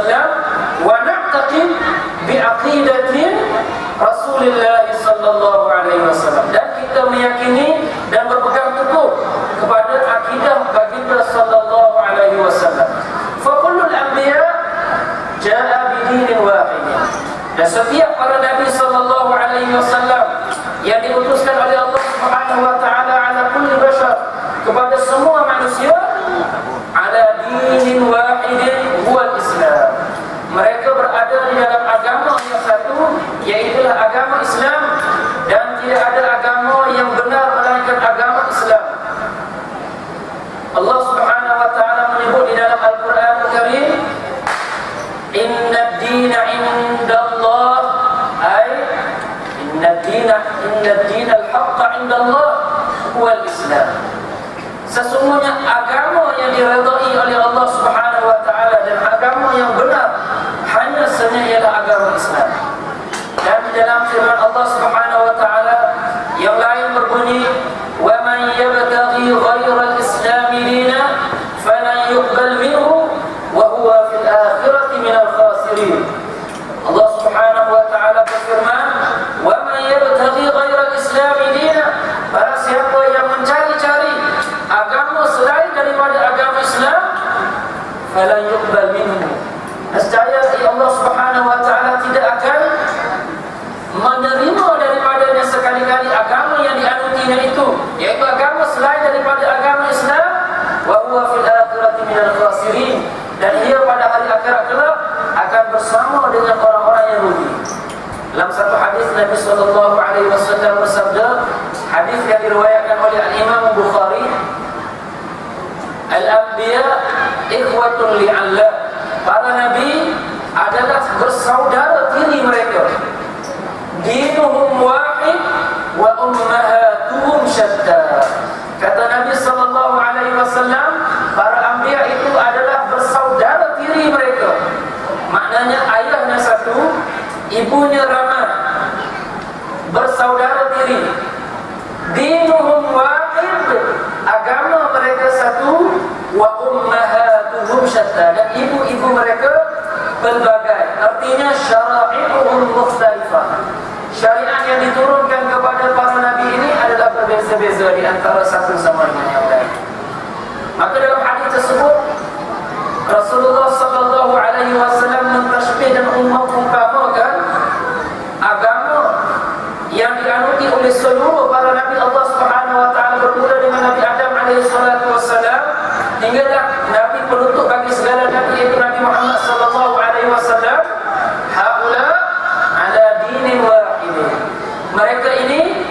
wasallam wa na'taqid bi'aqidatin Rasulullah sallallahu alaihi wasallam, dan kita meyakini dan berpegang teguh kepada akidah baginda sallallahu alaihi wasallam. Fa kullul anbiya jaa bidinin wahidin, dan setiap para nabi sallallahu alaihi wasallam yang diutuskan oleh Allah Subhanahu wa taala ala kulli bashar, kepada semua manusia, ala dinin wahidin huwal Islam. Mereka berada di dalam agama yang satu, yaitu agama Islam, dan tidak ada agama yang benar melainkan agama Islam. Allah Subhanahu wa taala menyebut di dalam Al-Qur'an Al-Karim, inna ad-dina 'indallah, ay inna ad-dina al-haqqa 'indallah huwal Islam. Sesungguhnya agama yang diredai oleh Allah Subhanahu wa taala dan agama yang benar hanya saja ialah agama Islam. Dan di dalam firman Allah Subhanahu wa taala yang lain berbunyi, wa man yabtaghi ghayra al-islam dinan falan yuqbal minhu wa huwa fil akhirati minal khasirin. Allah Subhanahu wa taala berfirman, wa man yabtaghi ghayra al-islam dinan, barang siapa yang mencari-cari agama selain daripada agama Islam, falan yuqbal minhu, nescaya Allah Subhanahu wa taala tidak akan menerima daripadanya sekali-kali agama yang dianutinya itu, yaitu agama selain daripada agama Islam. Wa huwa fil akhirati minal khasirin, dan ia pada hari akhirat kelak akan bersama dengan orang-orang yang rugi. Dalam satu hadis Nabi sallallahu alaihi wasallam bersabda, hadis yang diriwayatkan oleh Al-Imam Bukhari, al-anbiya ikhwatun li'allah, para nabi adalah bersaudara tiri mereka. Dinuhum wahid wa ummahatuhum syatta. Kata Nabi sallallahu alaihi wasallam, para anbiya itu adalah bersaudara tiri mereka. Maknanya ayahnya satu, ibunya ramah, bersaudara tiri. Dinuhum wahid, agama mereka satu, wa ummahatuhum syatta, dan ibu-ibu mereka berbagai. Artinya syara'i'uhum mukhtalifah. Syariat yang diturunkan kepada para nabi ini adalah berbeza-beza di antara satu sama dengan yang lain. Maka dalam hadis tersebut Rasulullah sallallahu alaihi wasallam mentashbih dan mengumpamakan agama yang dianuti oleh seluruh para nabi Allah Subhanahu wa taala, bermula dengan Nabi Adam alaihi salatu wasallam hinggalah nabi penutup bagi segala nabi, yaitu Nabi Muhammad sallallahu alaihi wasallam. Haula ala dinin wahidin, mereka ini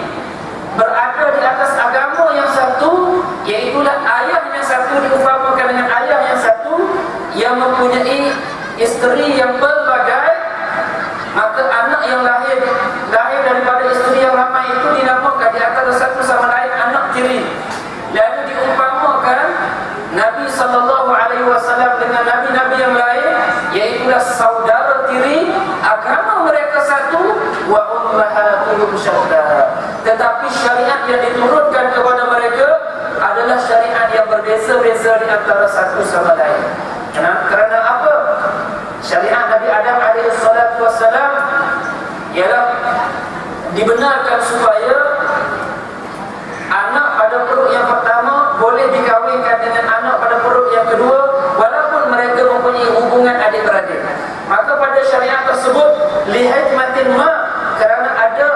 berada di atas agama yang satu, yaitulah ayah yang satu diumpamakan dengan ayah yang satu yang mempunyai isteri yang berbagai. Maka anak yang lahir daripada isteri yang ramai itu dinamakan di antara satu sama lain anak tiri. Lalu diumpamakan Nabi sallallahu alaihi wasallam dengan nabi-nabi yang lain, yaitulah saudara tiri, agama mereka satu, wa ummahatuhum syatta. Tetapi syariat yang diturunkan kepada mereka adalah syariat yang berbeza-beza di antara satu sama lain. Kerana apa? Syariat Nabi Adam alaihi salatu wassalam ialah dibenarkan supaya anak pada perut yang pertama boleh dikahwinkan dengan anak pada perut yang kedua, walaupun mereka mempunyai hubungan adik-beradik. Maka pada syariat tersebut lihikmatin ma, kerana ada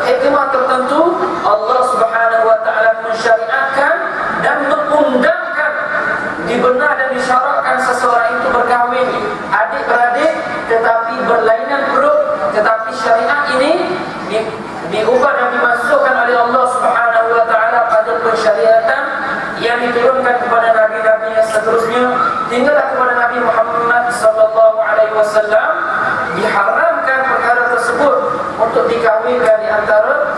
hikmah tertentu, Allah Subhanahu wa taala mensyariatkan dan mengundangkan, dibenar dan disyaratkan seseorang itu berkahwin adik-beradik tetapi berlainan perut. Tetapi syariat ini diubah dan dimasukkan oleh Allah Subhanahu wa taala pada pensyariatan yang diturunkan kepada nabi-nabi yang seterusnya, hinggalah kepada Nabi Muhammad sallallahu alaihi wasallam diharamkan perkara tersebut untuk dikahwinkan di antara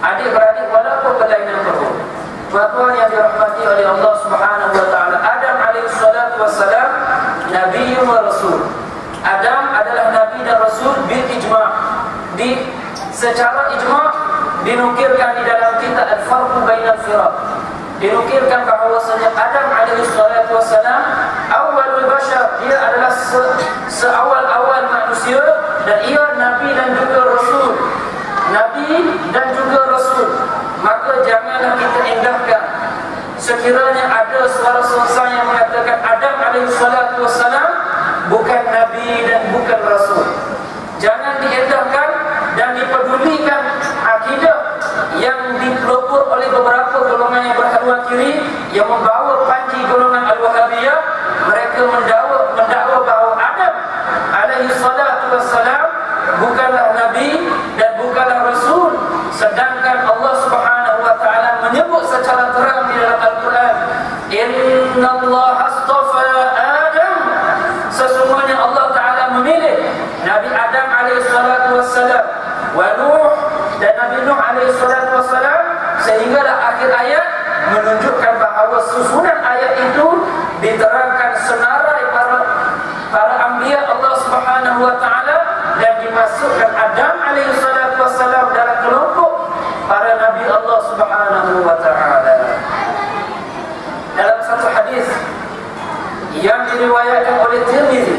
adik-beradik walaupun berlainan perut. Tuan-tuan yang dirahmati oleh Allah Subhanahu wa taala, Adam alaihi salatu wassalam nabiyyun wa rasul. Adam adalah nabi dan rasul bil ijma'. Secara ijma' dinukilkan di dalam kitab Al-Farq Bainal Firaq. dinukilkan bahawasanya Adam alaihi salatu wassalam awalul bashar, dia adalah seawal-awal manusia, dan ia nabi dan juga rasul. Nabi dan juga rasul. Maka janganlah kita indahkan sekiranya ada suara seseorang yang mengatakan Adam alaihi salatu wassalam bukan nabi dan bukan rasul. Jangan diindahkan dan dipedulikan akidah yang dipelopor oleh beberapa golongan yang berhaluan kiri yang membawa panji golongan Al-Wahabiyah. Mereka mendakwa bahawa Adam alaihi salatu wassalam bukanlah nabi dan bukanlah rasul, sedangkan Allah Subhanahu wa taala menyebut secara terang di dalam Al-Quran, innallaha astafa Adam, sesungguhnya Allah taala memilih Nabi Adam alaihi salatu wassalam wa Nuh dan Nabi Nuh alaihi salatu wassalam, sehinggalah akhir ayat menunjukkan bahawa susunan ayat itu diterangkan senarai para anbiya Allah Subhanahu wa taala, dan dimasukkan Adam alaihi salatu wassalam dalam kelompok para nabi Allah Subhanahu wa taala. Dalam satu hadis yang diriwayatkan oleh Tirmizi,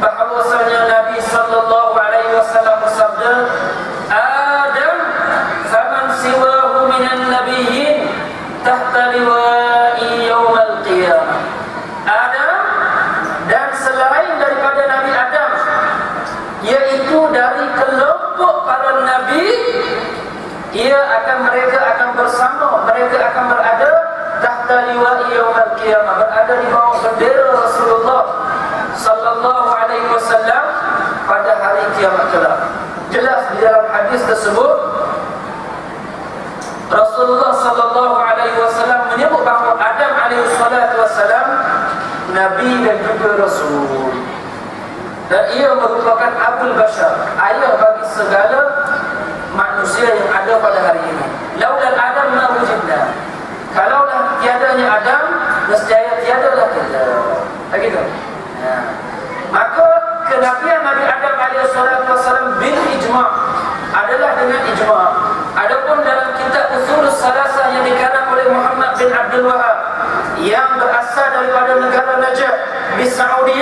bahawasanya Nabi sallallahu alaihi wasallam bersabda, Adam faman siwahu minan nabiyyin tahta liwa'i yaumal qiyamah. Adam dan selain daripada Nabi Adam, yaitu dari kelompok para nabi, mereka akan bersama, mereka akan berada tahta liwa'i yaumal qiyamah, berada di bawah bendera Rasulullah sallallahu alaihi wasallam pada hari kiamat kelak. Jelas di dalam hadis tersebut Rasulullah sallallahu alaihi wasallam menyebut bahawa Adam alaihi salatu wasallam nabi dan juga rasul, dan ia merupakan abul bashar, ayah bagi segala manusia yang ada pada hari ini. Laulal Adam ma wujudna, kalaulah tiadanya Adam, nescaya tiadalah kita. Begitu. Maka kenabian Nabi Adam alaihi salatu wasallam bil ijma' adalah dengan ijma'. Adapun dalam kitab Ushulus Salasah yang dikarang oleh Muhammad bin Abdul Wahab yang berasal daripada negara Najd di Saudi,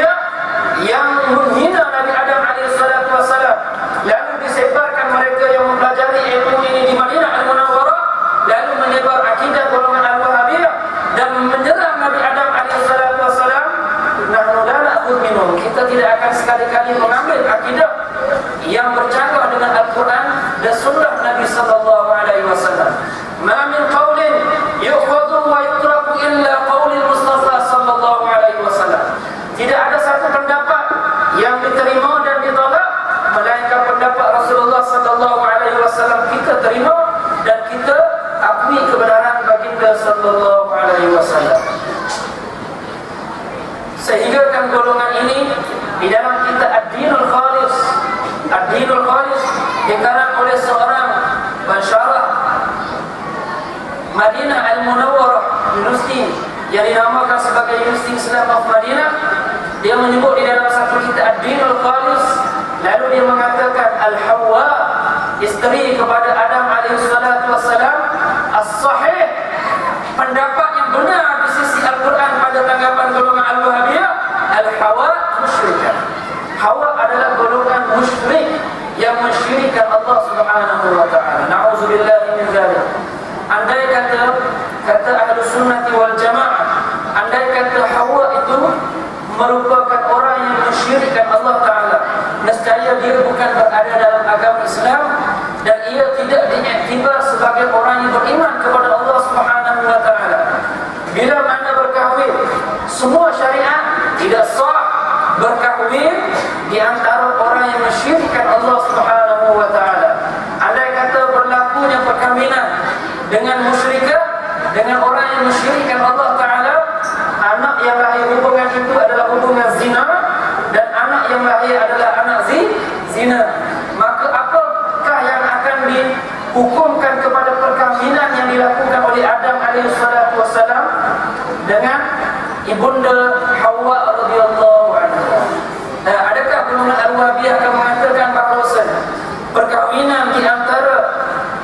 yang menghina Nabi Adam alaihi salatu wasallam, lalu disebarkan mereka yang mempelajari ilmu ini di Madinah Al-Munawwarah, lalu menyebar akidah golongan Al-Wahabiyah dan menyerang Nabi Adam alaihi salatu wasallam. Nahnu la na'khudh minhum, kita tidak akan sekali-kali mengambil akidah yang bercanggah dengan Al-Quran dan sunnah Nabi sallallahu alaihi wasallam. Ma min qaulin yu'khadhu wa yutraku illa qaulil Mustafa sallallahu alaihi wasallam. Tidak ada satu pendapat yang diterima dan ditolak melainkan pendapat Rasulullah sallallahu alaihi wasallam kita terima dan kita akui kebenaran baginda sallallahu alaihi wasallam. Sehingga kan golongan ini di dalam kitab Ad-Dinul Khalis, Ad-Dinul Khalis dikarang oleh seorang pensyarah Madinah Al-Munawwarah University yang dinamakan sebagai University Islam of Madinah. Dia menyebut di dalam satu kitab Ad-Dinul Khalis, lalu dia mengatakan Al-Hawa, isteri kepada Adam alaihi salatu wassalam, as-sahih, pendapat yang benar di sisi Al-Quran pada tanggapan golongan Al-Wahabiyah, Al-Hawa musyrikah. Hawa adalah golongan musyrik yang mensyirikkan Allah Subhanahu wa taala. Na'udzubillahi min dzalik. Andai kata Ahlus Sunnah wal Jamaah, andai kata Hawa itu merupakan orang yang mensyirikkan Allah taala, nescaya dia bukan berada dalam agama Islam dan ia tidak diiktibar sebagai orang yang beriman kepada Allah Subhanahu wa taala. Bila mana berkahwin, semua syariat tidak sah berkahwin di antara orang yang mensyirikkan Allah Subhanahu wa taala. Andai kata berlakunya perkahwinan dengan musyrikah, dengan orang yang mensyirikkan Allah taala, anak yang lahir hubungan itu adalah hubungan zina dan anak yang lahir adalah anak zina. Maka apakah yang akan dihukumkan kepada perkahwinan yang dilakukan oleh Adam alaihi salatu wassalam dengan ibunda Hawa radhiyallahu anha? Adakah golongan Al-Wahabiyah akan mengatakan bahawa perkahwinan di antara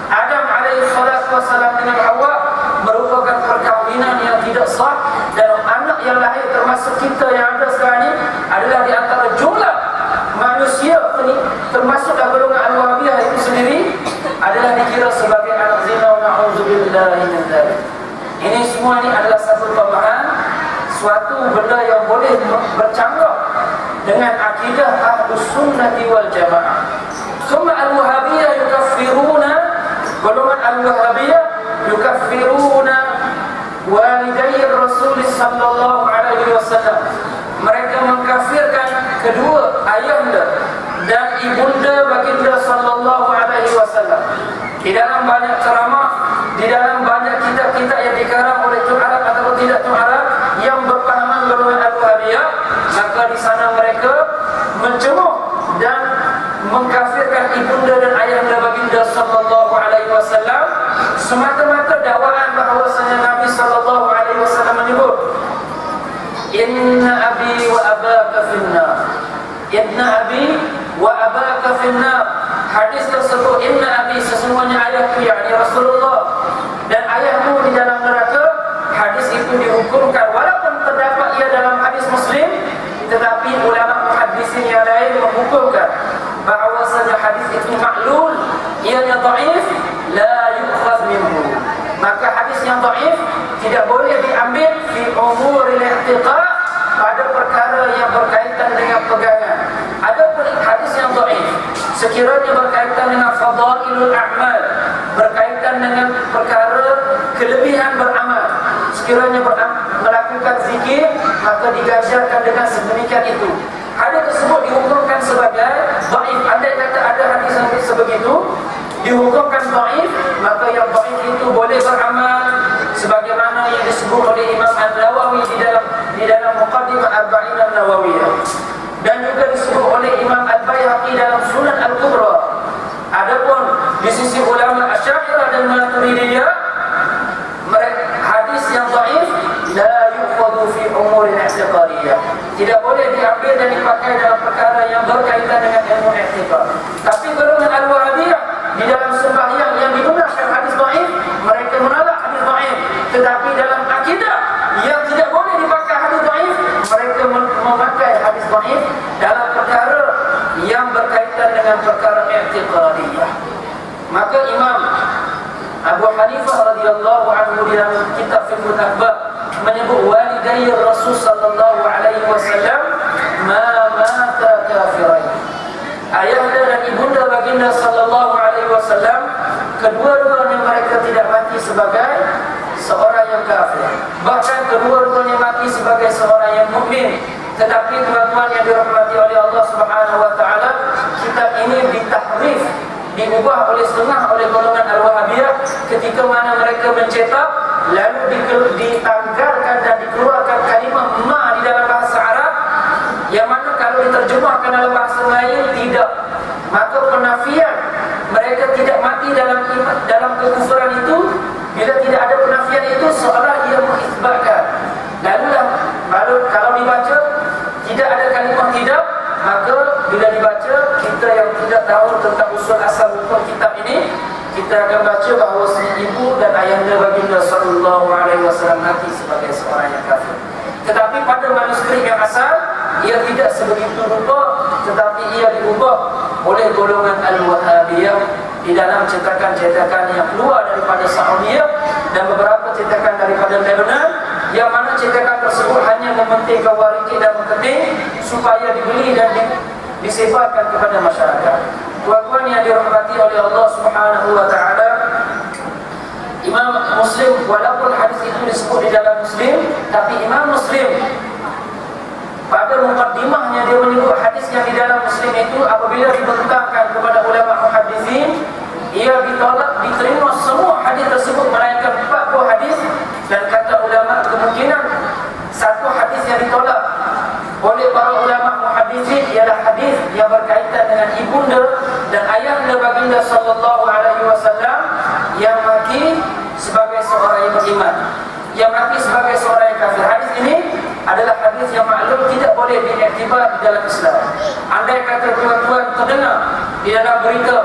Adam alaihi salatu wassalam dengan Hawa sah, dan anak yang lahir termasuk kita yang ada sekarang ini adalah di antara jumlah manusia ini, termasuklah golongan Al-Wahabiyah itu sendiri adalah dikira sebagai anak zina wa na'udzubillahi min dzalik. Ini semua ini adalah satu tambahan, suatu benda yang boleh bercanggah dengan akidah Ahlus Sunnati wal Jamaah. Summa Al-Wahabiyah yukaffiruna, golongan Al-Wahabiyah yukaffiruna walidai Rasul sallallahu alaihi wasallam. Mereka mengkafirkan kedua ayahanda dan ibunda baginda sallallahu alaihi wasallam. Di dalam banyak ceramah, di dalam banyak kitab-kitab yang dikarang oleh Tun Arab atau tidak Tun Arab yang berpahaman golongan Al-Wahabiyah, maka di sana mereka mencemooh dan mengkafirkan ibunda dan ayahanda baginda sallallahu alaihi wasallam semata-mata dakwaan bahawasanya Nabi sallallahu alaihi wasallam menyebut, inna abi wa abaka finnar, inna abi wa abaka finnar. Hadis tersebut, inna abi, sesungguhnya ayahku yakni Rasulullah, dan ayahmu di dalam neraka. Hadis itu dihukumkan walaupun terdapat ia dalam hadis Muslim, tetapi ulama muhaddisin yang lain menghukumkan bahawasanya hadis itu maklul, ianya dhaif, la yu'khadz minhu. Maka hadis yang dhaif tidak boleh diambil fi umuril i'tiqad, pada perkara yang berkaitan dengan pegangan. Adapun hadis yang dhaif sekiranya berkaitan dengan fadailul a'mal, berkaitan dengan perkara kelebihan beramal, sekiranya melakukan zikir, maka digajarkan dengan sedemikian itu. Hadis tersebut dihukumkan sebagai dhaif. Andai kata ada hadis yang sebegitu dihukumkan dhaif, maka yang dhaif itu boleh beramal sebagaimana yang disebut oleh Imam An-Nawawi di dalam Muqaddimah Arba'in An-Nawawiyah, dan juga disebut oleh Imam Al-Baihaqi dalam Sunan Al-Kubra. Adapun di sisi ulama Asy'ariyah dan Maturidiyah, hadis yang dhaif la yuqadu fi umur al-i'tiqadiyah, tidak boleh diambil dan dipakai dalam perkara yang berkaitan dengan ilmu i'tiqad. Tapi golongan Al-Wahabiyah di dalam sembahyang yang digunakan hadis dhaif, mereka menolak hadis dhaif, tetapi dalam akidah yang tidak boleh dipakai hadis dhaif, mereka memakai hadis dhaif dalam perkara yang berkaitan dengan perkara i'tiqadiyah. Maka Imam Abu Hanifah radhiyallahu anhu di dalam kitab Fiqhul Akbar menyebut walidai Rasul sallallahu alaihi wasallam ma mata kafirin. Ayahanda dan ibunda baginda sallallahu alaihi wasallam, kedua-duanya mereka tidak mati sebagai seorang yang kafir, bahkan kedua-duanya mati sebagai seorang yang mukmin. Tetapi tuan-tuan yang dirahmati oleh Allah Subhanahu wa taala, kitab ini ditahrif, diubah oleh setengah oleh golongan Al-Wahabiyah ketika mana mereka mencetak lalu ditanggalkan dan dikeluarkan kalimah ma di dalam bahasa Arab, yang mana kalau diterjemahkan dalam bahasa Melayu tidak. Maka penafian mereka tidak mati dalam kekufuran itu, bila tidak ada penafian itu seolah ia mengisbatkan. Lalu kalau dibaca tidak ada kalimah tidak, maka bila dibaca, kita yang tidak tahu tentang usul asal hukum kitab ini, kita akan baca bahawa ibu dan ayahanda baginda sallallahu alaihi wasallam mati sebagai seorang yang kafir. Tetapi pada manuskrip yang asal, ia tidak sebegitu rupa, tetapi ia diubah oleh golongan Al-Wahabiyah di dalam cetakan-cetakan yang keluar daripada Saudiyah dan beberapa cetakan daripada Lebanon, yang mana cetakan tersebut hanya mementingkan warikit dan menketing supaya dibeli dan disebarkan kepada masyarakat. Tuan-tuan yang dirahmati oleh Allah Subhanahu wa taala, Imam Muslim, walaupun hadis itu disebut di dalam Muslim, tapi Imam Muslim pada muqaddimahnya dia menyebut hadis yang di dalam Muslim itu apabila dibentangkan kepada ulama muhaddisin, ia ditolak, diterima semua hadis tersebut melainkan 40 hadis, dan kata ulama kemungkinan satu hadis yang ditolak oleh para ulama muhaddisin ialah hadis yang berkaitan dengan ibunda dan ayahanda baginda sallallahu alaihi wasallam yang mati sebagai seorang yang beriman, yang mati sebagai seorang yang kafir. Hadis ini adalah hadis yang maklum, tidak boleh diiktibar di dalam Islam. Andai kata tuan-tuan terdengar di dalam berita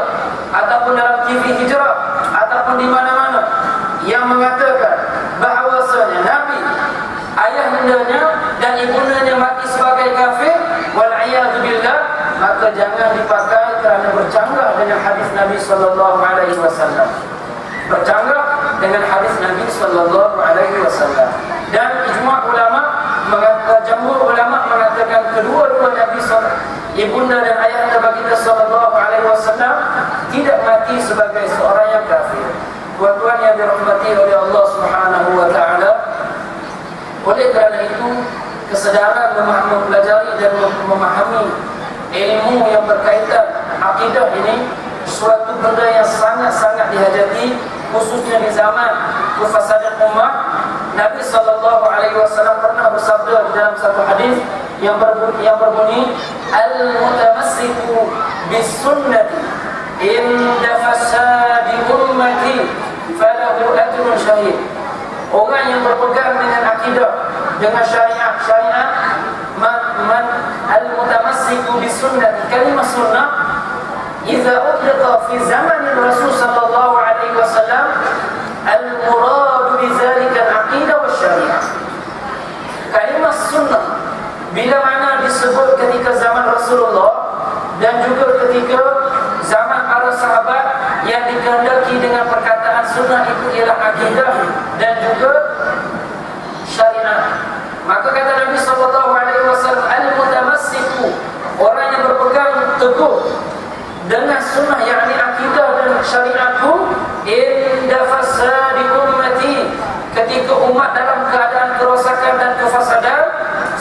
ataupun dalam TV Hijrah ataupun di mana-mana yang mengatakan bahawasanya Nabi ibundanya mati sebagai kafir, wal'iyadu billah, maka jangan dipakai kerana bercanggah dengan hadis Nabi sallallahu alaihi wasallam. Bercanggah dengan hadis Nabi sallallahu alaihi wasallam. Dan ijma' ulama, jumhur ulama mengatakan kedua-dua Nabi ibunda dan ayahanda baginda sallallahu alaihi wasallam tidak mati sebagai seorang yang kafir. Tuan-tuan yang dirahmati oleh Allah Subhanahu wa taala, oleh kerana itu kesedaran mempelajari dan memahami ilmu yang berkaitan akidah ini suatu benda yang sangat-sangat dihajati, khususnya di zaman kefasadan umat. Nabi sallallahu alaihi wasallam pernah bersabda di dalam satu hadis yang berbunyi, al-mutamassiku bis-sunnati inda fasadi ummati falahu ajrun syahid. Orang yang berpegang dengan akidah, dengan syariat man al-mutamassiku bis-sunnati, kalimah sunnah idza utliqa fi zaman Rasul sallallahu alaihi wasallam al-murad bi dzalika al-aqidah wa syariah. Kalimah sunnah bila mana disebut ketika zaman Rasulullah dan juga ketika zaman para sahabat, yang dikehendaki dengan perkataan sunnah itu ialah akidah dan juga syariat. Maka kata Nabi sallallahu alaihi wasallam, al-mutamassiku, orang yang berpegang teguh dengan sunnah, yakni akidah dan syariatku, inda fasadi ummati, ketika umat dalam keadaan kerosakan dan kefasadan,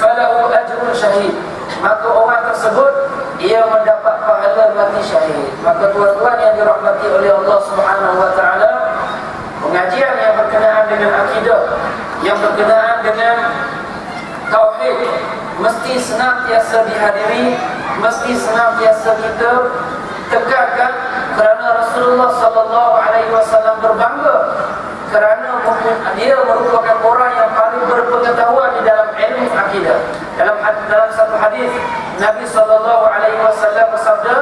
falahu ajrun syahid, maka orang tersebut ia mendapat pahala mati syahid. Maka tuan-tuan yang dirahmati oleh Allah Subhanahu wa taala, pengajian yang berkenaan dengan akidah, yang berkenaan dengan tauhid, mesti senantiasa dihadiri, mesti senantiasa kita tegakkan, kerana Rasulullah sallallahu alaihi wasallam berbangga kerana dia merupakan orang yang paling berpengetahuan di dalam ilmu akidah. Dalam satu hadis Nabi sallallahu alaihi wasallam bersabda,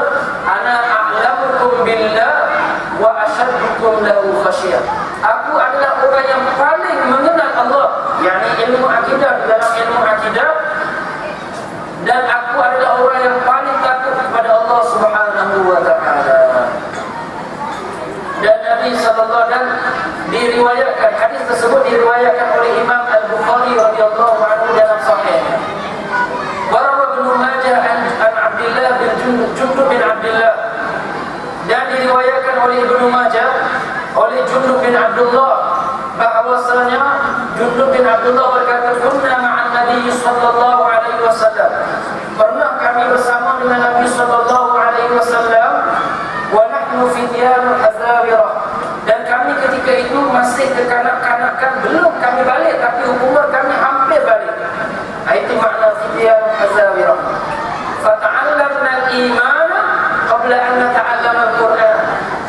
ana a'lamukum billah wa asyaddukum lahu khasyah. Aku adalah orang yang paling mengenal Allah, yakni ilmu akidah, dalam ilmu akidah, dan aku adalah orang yang paling takut kepada Allah Subhanahu wa taala. Dan Nabi sallallahu alaihi wasallam diriwayatkan, hadis tersebut diriwayatkan oleh Imam Al-Bukhari radhiyallahu anhu dalam sahihnya. Warawa Ibn Majah an Abdullah bin Jundub bin Abdullah, dan diriwayatkan oleh Ibn Majah oleh Jundub bin Abdullah bahwasanya Jundub bin Abdullah berkata, kunna ma'an Nabi sallallahu alaihi wasallam, pernah kami bersama dengan Nabi sallallahu alaihi wasallam, wa nahnu fityanul hazawirah, dan kami ketika itu masih kekanak-kanakan, belum kami balik tapi umur kami hampir balik. Itu makna fityanul hazawirah. Fata'allamna al-iman qabla an nata'allama al-Quran,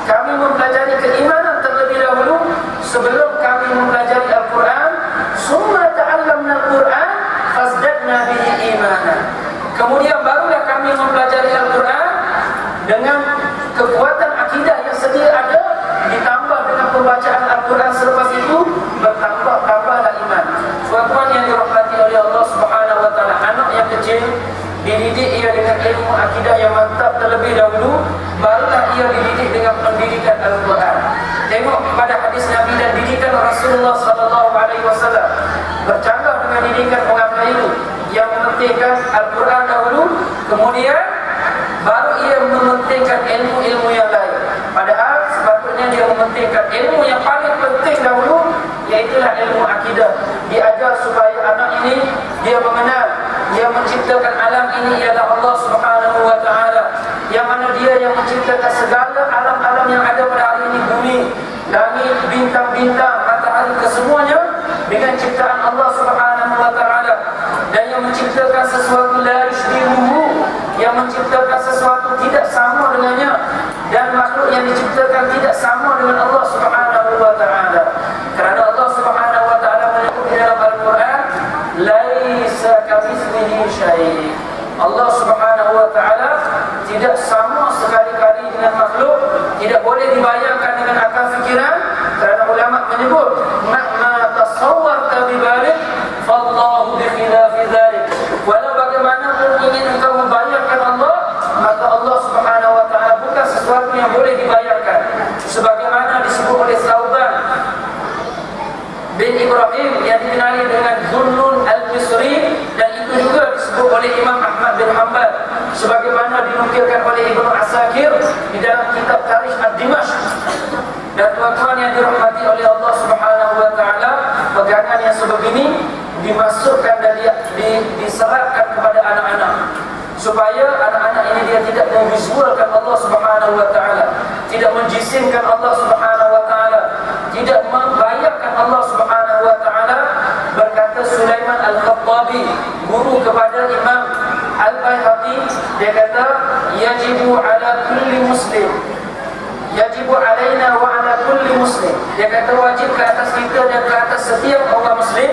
kami mempelajari keimanan terlebih dahulu sebelum kami mempelajari Al-Quran. Summa ta'allamna al-Quran fazdadna bihi imanan, kemudian barulah kami mempelajari Al-Quran dengan kekuatan akidah yang sedia ada, ditambah dengan pembacaan Al-Quran selepas itu, bertambah-tambahlah iman. Tuan-tuan yang dirahmati oleh Allah Subhanahu wa taala, anak yang kecil dididik ia dengan ilmu akidah yang mantap terlebih dahulu, barulah ia dididik dengan pendidikan Al-Quran. Tengok pada hadis Nabi dan didikan Rasulullah sallallahu alaihi wasallam, bercanggah dengan didikan orang Melayu yang mementingkan Al-Quran dahulu, kemudian baru ia mementingkan ilmu-ilmu yang lain. Padahal sepatutnya dia mementingkan ilmu yang paling penting dahulu, iaitulah ilmu akidah. Diajar supaya anak ini dia mengenal, yang menciptakan alam ini ialah Allah Subhanahu wa taala, yang mana dia yang menciptakan segala alam-alam yang ada pada hari ini, bumi, langit, bintang-bintang, matahari, kesemuanya dengan ciptaan Allah Subhanahu wa taala, dan yang menciptakan sesuatu la yushbihuhu, yang menciptakan sesuatu tidak sama dengannya, dan makhluk yang diciptakan tidak sama dengan Allah Subhanahu wa taala. Kerana Allah Subhanahu wa taala menyebut di dalam Al-Quran, laisa kamitslihi syai'. Allah Subhanahu wa taala tidak sama sekali-kali dengan makhluk, tidak boleh dibayangkan dengan akal fikiran. Kerana ulama menyebut, ma tasawwarta bi balik fallahu bi khilafi dzalik, bin Ibrahim yang dikenali dengan Zunnun al-Misri, dan itu juga disebut oleh Imam Ahmad bin Hanbal sebagaimana dinukilkan oleh Ibnu Asakir di dalam kitab Tarikh ad-Dimashq. Dan tuan-tuan yang dirahmati oleh Allah Subhanahu wa taala, pegangan yang sebegini dimasukkan dan diserapkan kepada anak-anak supaya anak-anak ini dia tidak memvisualkan Allah Subhanahu wa taala, tidak menjisimkan Allah Subhanahu wa taala, tidak membayangkan Allah Subhanahu wa taala. Berkata Sulaiman Al-Khattabi, guru kepada Imam Al-Baihaqi, dia kata yajibu ala kulli muslim, yajibu alaina wa ala kulli muslim, dia kata wajib ke atas kita dan ke atas setiap orang muslim